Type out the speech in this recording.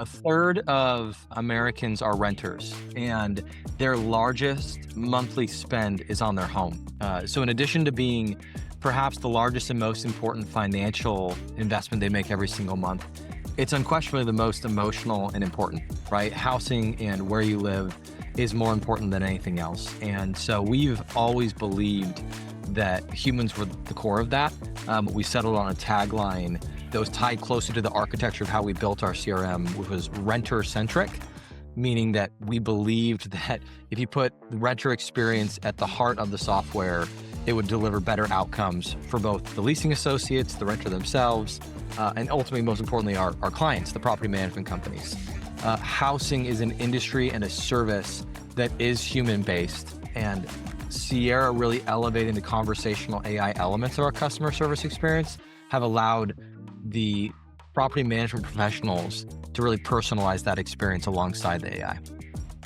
A third of Americans are renters, and their largest monthly spend is on their home. So, in addition to being perhaps the largest and most important financial investment they make every single month, it's unquestionably the most emotional and important, right? Housing and where you live is more important than anything else. And so, we've always believed that humans were the core of that. We settled on a tagline that was tied closer to the architecture of how we built our CRM, which was renter-centric, meaning that we believed that if you put the renter experience at the heart of the software, it would deliver better outcomes for both the leasing associates, the renter themselves, and ultimately, most importantly, our clients, the property management companies. Housing is an industry and a service that is human-based, and Sierra really elevating the conversational AI elements of our customer service experience have allowed the property management professionals to really personalize that experience alongside the AI.